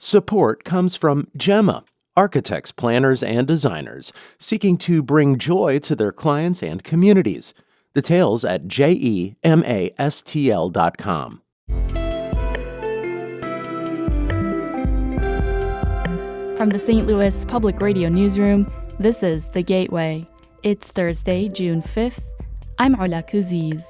Support comes from Gemma, architects, planners, and designers seeking to bring joy to their clients and communities. Details at gemastl.com. From the St. Louis Public Radio Newsroom, this is The Gateway. It's Thursday, June 5th. I'm Ola Kuziz.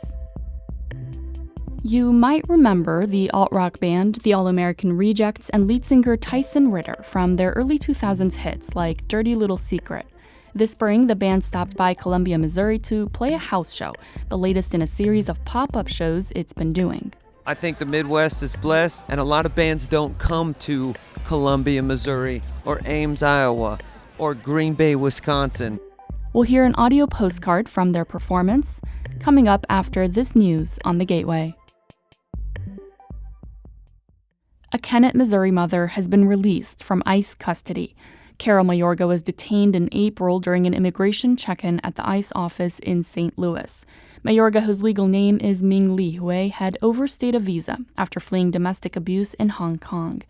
You might remember the alt-rock band The All-American Rejects and lead singer Tyson Ritter from their early 2000s hits like Dirty Little Secret. This spring, the band stopped by Columbia, Missouri to play a house show, the latest in a series of pop-up shows it's been doing. I think the Midwest is blessed, and a lot of bands don't come to Columbia, Missouri, or Ames, Iowa, or Green Bay, Wisconsin. We'll hear an audio postcard from their performance, coming up after this news on The Gateway. A Kennett, Missouri mother has been released from ICE custody. Carol Mayorga was detained in April during an immigration check-in at the ICE office in St. Louis. Mayorga, whose legal name is Ming Li Hui, had overstayed a visa after fleeing domestic abuse in Hong Kong.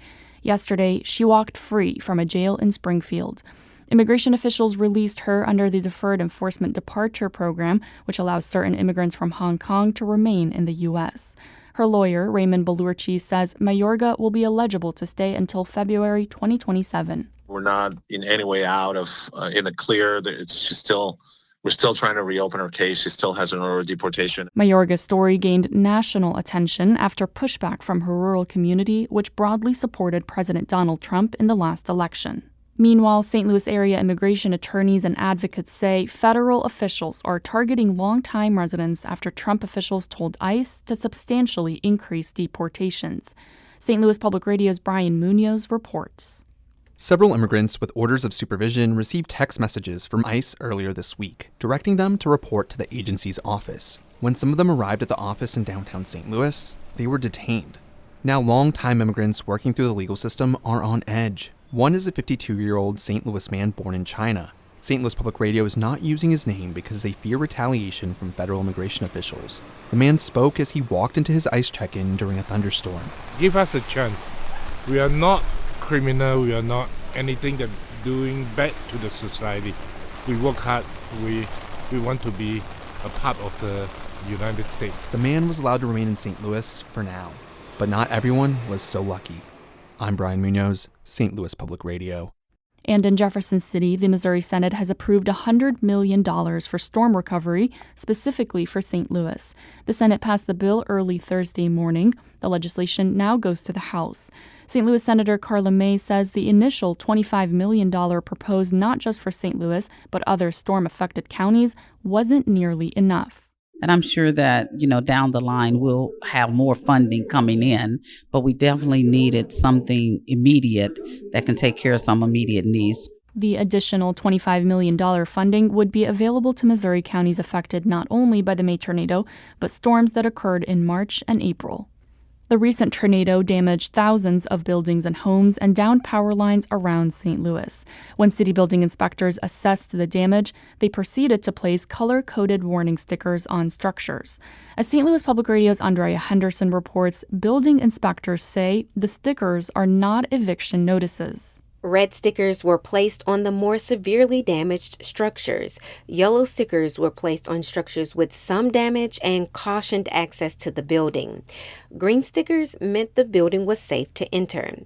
Yesterday, she walked free from a jail in Springfield. Immigration officials released her under the Deferred Enforcement Departure Program, which allows certain immigrants from Hong Kong to remain in the U.S. Her lawyer, Raymond Belurchi, says Mayorga will be eligible to stay until February 2027. We're not in any way out of in the clear. We're still trying to reopen her case. She still has an order of deportation. Mayorga's story gained national attention after pushback from her rural community, which broadly supported President Donald Trump in the last election. Meanwhile, St. Louis area immigration attorneys and advocates say federal officials are targeting longtime residents after Trump officials told ICE to substantially increase deportations. St. Louis Public Radio's Brian Munoz reports. Several immigrants with orders of supervision received text messages from ICE earlier this week, directing them to report to the agency's office. When some of them arrived at the office in downtown St. Louis, they were detained. Now, longtime immigrants working through the legal system are on edge. One is a 52-year-old St. Louis man born in China. St. Louis Public Radio is not using his name because they fear retaliation from federal immigration officials. The man spoke as he walked into his ICE check-in during a thunderstorm. Give us a chance. We are not criminal. We are not anything that doing bad to the society. We work hard. We want to be a part of the United States. The man was allowed to remain in St. Louis for now, but not everyone was so lucky. I'm Brian Munoz, St. Louis Public Radio. And in Jefferson City, the Missouri Senate has approved $100 million for storm recovery, specifically for St. Louis. The Senate passed the bill early Thursday morning. The legislation now goes to the House. St. Louis Senator Carla May says the initial $25 million proposed not just for St. Louis, but other storm-affected counties wasn't nearly enough. And I'm sure that, down the line we'll have more funding coming in, but we definitely needed something immediate that can take care of some immediate needs. The additional $25 million funding would be available to Missouri counties affected not only by the May tornado, but storms that occurred in March and April. The recent tornado damaged thousands of buildings and homes and downed power lines around St. Louis. When city building inspectors assessed the damage, they proceeded to place color-coded warning stickers on structures. As St. Louis Public Radio's Andrea Henderson reports, building inspectors say the stickers are not eviction notices. Red stickers were placed on the more severely damaged structures. Yellow stickers were placed on structures with some damage and cautioned access to the building. Green stickers meant the building was safe to enter.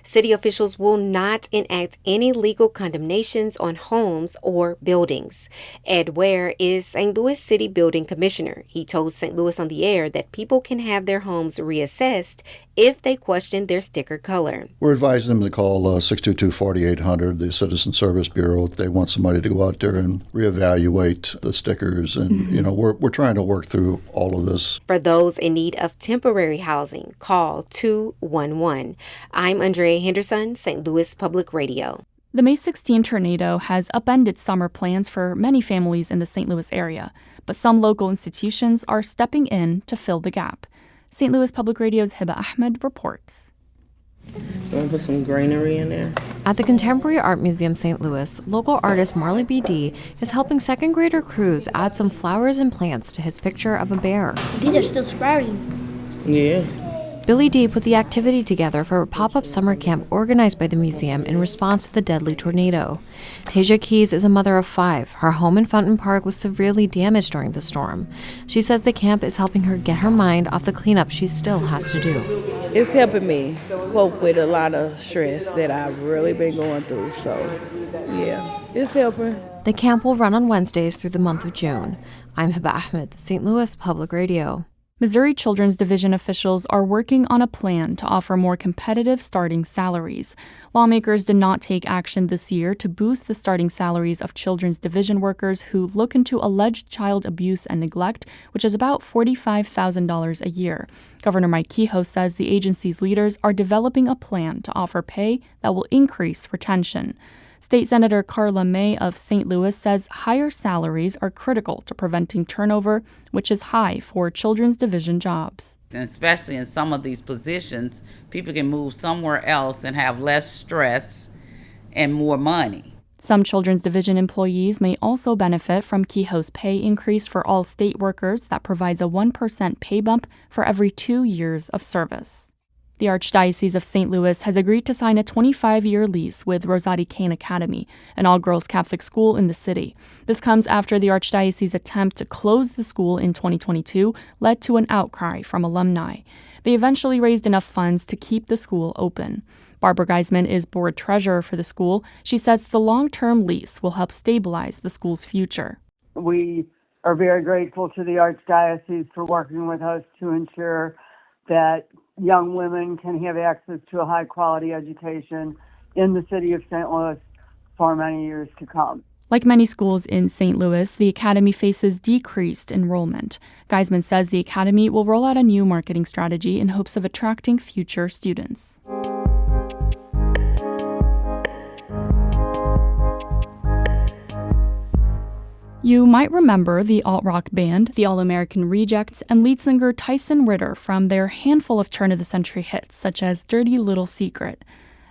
City officials will not enact any legal condemnations on homes or buildings. Ed Ware is St. Louis City Building Commissioner. He told St. Louis on the Air that people can have their homes reassessed if they question their sticker color. We're advising them to call 622-4800, the Citizen Service Bureau, if they want somebody to go out there and reevaluate the stickers. And, we're trying to work through all of this. For those in need of temporary housing, call 211. I'm Andrea Henderson, St. Louis Public Radio. The May 16 tornado has upended summer plans for many families in the St. Louis area, but some local institutions are stepping in to fill the gap. St. Louis Public Radio's Hiba Ahmed reports. You want to put some greenery in there? At the Contemporary Art Museum St. Louis, local artist Marley B.D. is helping second grader Cruz add some flowers and plants to his picture of a bear. These are still sprouting. Yeah. Billy D put the activity together for a pop-up summer camp organized by the museum in response to the deadly tornado. Tasia Keys is a mother of 5. Her home in Fountain Park was severely damaged during the storm. She says the camp is helping her get her mind off the cleanup she still has to do. It's helping me cope with a lot of stress that I've really been going through. So, yeah, it's helping. The camp will run on Wednesdays through the month of June. I'm Hiba Ahmed, St. Louis Public Radio. Missouri Children's Division officials are working on a plan to offer more competitive starting salaries. Lawmakers did not take action this year to boost the starting salaries of Children's Division workers who look into alleged child abuse and neglect, which is about $45,000 a year. Governor Mike Kehoe says the agency's leaders are developing a plan to offer pay that will increase retention. State Senator Carla May of St. Louis says higher salaries are critical to preventing turnover, which is high for Children's Division jobs. And especially in some of these positions, people can move somewhere else and have less stress and more money. Some Children's Division employees may also benefit from Kehoe's pay increase for all state workers that provides a 1% pay bump for every 2 years of service. The Archdiocese of St. Louis has agreed to sign a 25-year lease with Rosati Kane Academy, an all-girls Catholic school in the city. This comes after the Archdiocese's attempt to close the school in 2022 led to an outcry from alumni. They eventually raised enough funds to keep the school open. Barbara Geisman is board treasurer for the school. She says the long-term lease will help stabilize the school's future. We are very grateful to the Archdiocese for working with us to ensure that young women can have access to a high-quality education in the city of St. Louis for many years to come. Like many schools in St. Louis, the academy faces decreased enrollment. Geisman says the academy will roll out a new marketing strategy in hopes of attracting future students. You might remember the alt-rock band, the All-American Rejects, and lead singer Tyson Ritter from their handful of turn-of-the-century hits, such as Dirty Little Secret.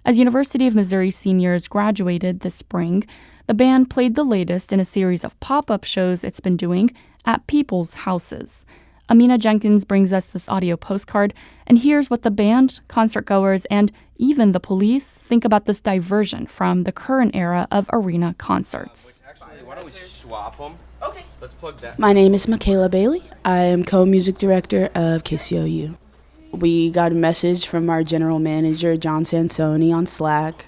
As University of Missouri seniors graduated this spring, the band played the latest in a series of pop-up shows it's been doing at people's houses. Amina Jenkins brings us this audio postcard, and here's what the band, concertgoers, and even the police think about this diversion from the current era of arena concerts. Why don't we swap them? Okay. Let's plug that. My name is Michaela Bailey. I am co-music director of KCOU. We got a message from our general manager, John Sansoni, on Slack,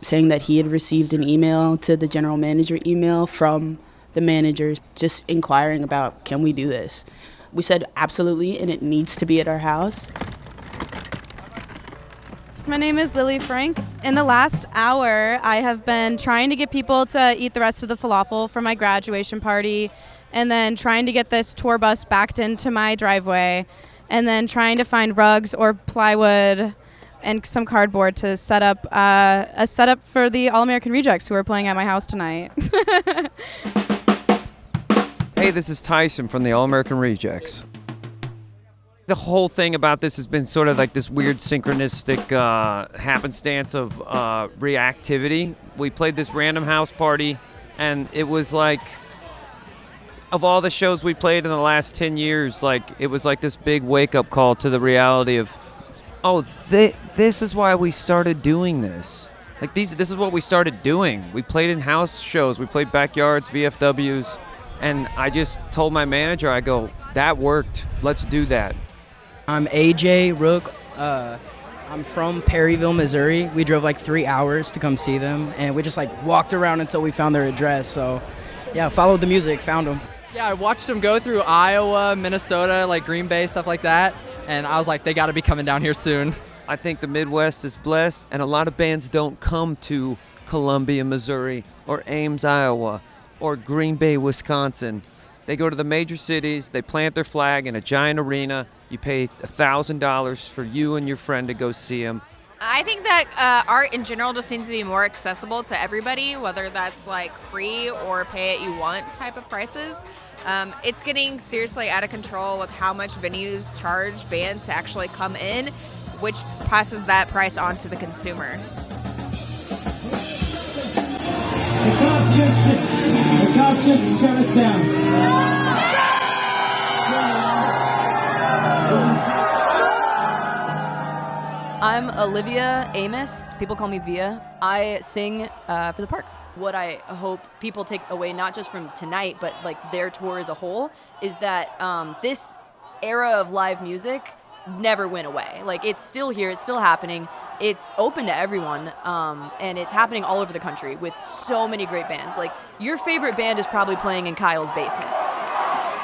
saying that he had received an email to the general manager email from the managers just inquiring about, can we do this? We said absolutely, and it needs to be at our house. My name is Lily Frank. In the last hour, I have been trying to get people to eat the rest of the falafel for my graduation party, and then trying to get this tour bus backed into my driveway, and then trying to find rugs or plywood and some cardboard to set up a setup for the All-American Rejects who are playing at my house tonight. Hey, this is Tyson from the All-American Rejects. The whole thing about this has been sort of like this weird synchronistic happenstance of reactivity. We played this random house party, and it was like, of all the shows we played in the last 10 years, like it was like this big wake-up call to the reality of, oh, this is why we started doing this. Like this is what we started doing. We played in house shows, we played backyards, VFWs, and I just told my manager, I go, that worked, let's do that. I'm AJ Rook. I'm from Perryville, Missouri. We drove like 3 hours to come see them, and we just like walked around until we found their address. So, yeah, followed the music, found them. Yeah, I watched them go through Iowa, Minnesota, like Green Bay, stuff like that, and I was like, they got to be coming down here soon. I think the Midwest is blessed, and a lot of bands don't come to Columbia, Missouri, or Ames, Iowa, or Green Bay, Wisconsin. They go to the major cities, they plant their flag in a giant arena, you pay $1,000 for you and your friend to go see them. I think that art in general just needs to be more accessible to everybody, whether that's like free or pay it you want type of prices. It's getting seriously out of control with how much venues charge bands to actually come in, which passes that price on to the consumer. The cops just shut us down. I'm Olivia Amos. People call me Via. I sing for the park. What I hope people take away, not just from tonight, but like their tour as a whole, is that this era of live music never went away. Like, it's still here, it's still happening, it's open to everyone, and it's happening all over the country with so many great bands. Like, your favorite band is probably playing in Kyle's basement.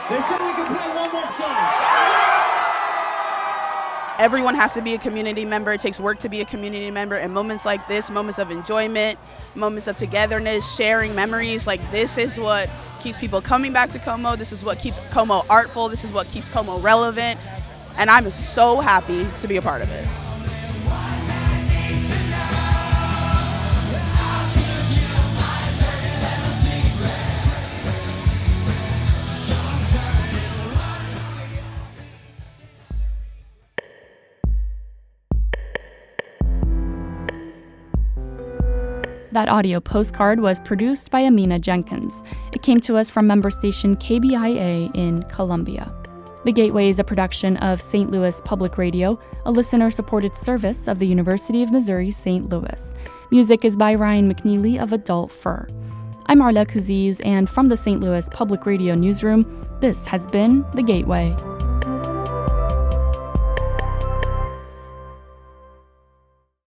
They said we can play one more song. Everyone has to be a community member. It takes work to be a community member, and moments like this, moments of enjoyment, moments of togetherness, sharing memories, like this is what keeps people coming back to Como. This is what keeps Como artful. This is what keeps Como relevant, and I'm so happy to be a part of it. That audio postcard was produced by Amina Jenkins. It came to us from member station KBIA in Columbia. The Gateway is a production of St. Louis Public Radio, a listener-supported service of the University of Missouri St. Louis. Music is by Ryan McNeely of Adult Fur. I'm Arla Kuziz, and from the St. Louis Public Radio newsroom, this has been The Gateway.